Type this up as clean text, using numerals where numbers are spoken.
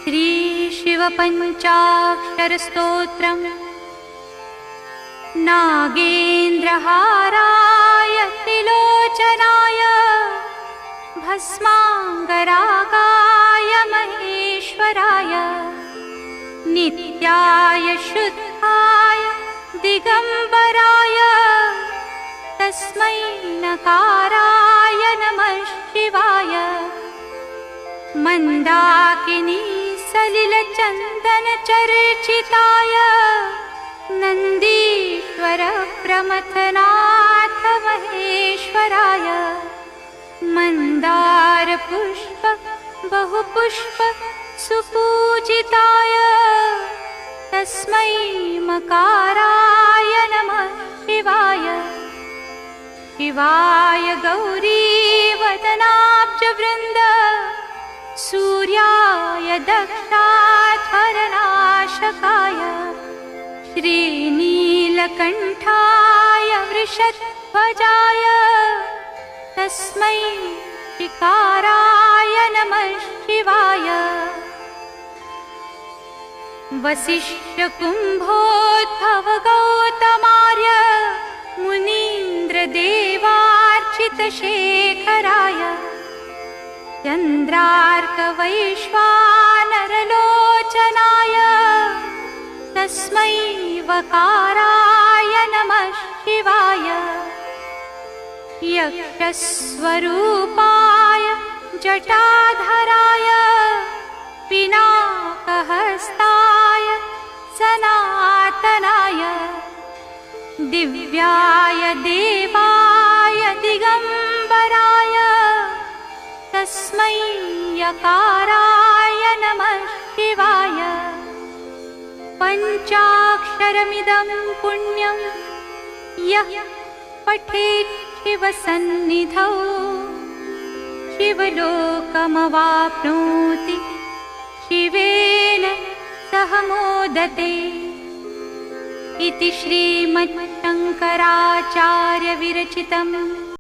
श्री शिवपञ्चाक्षरस्तोत्रम्। नागेन्द्रहाराय त्रिलोचनाय भस्माङ्गरागाय महेश्वराय नित्याय शुद्धाय दिगम्बराय तस्मै नकाराय नमः शिवाय। मन्दाकिनी सलिलचन्दनचर्चिताय नन्दीश्वर प्रमथनाथ महेश्वराय मन्दारपुष्प बहुपुष्प सुपूजिताय तस्मै मकाराय नमः शिवाय। शिवाय गौरीवदनाब्जवृन्द सूर्याय दक्षाध्वरनाशकाय श्रीनीलकण्ठाय वृषध्वजाय तस्मै शिकाराय नमः शिवाय। वसिष्ठकुम्भोद्भव गौतमार्य मुनीन्द्रदेवार्चितशेखराय चन्द्रार्कवैश्वानरलोचनाय तस्मै वकाराय नमः शिवाय। यक्षस्वरूपाय जटाधराय पिनाकहस्ताय सनातनाय दिव्याय देवाय दिगम्बराय तस्मै यकाराय नमः शिवाय। पञ्चाक्षरमिदं पुण्यं यः पठेत् शिवसन्निधौ शिवलोकमवाप्नोति शिवेन सह मोदते। इति श्रीमच्छङ्कराचार्यविरचितम्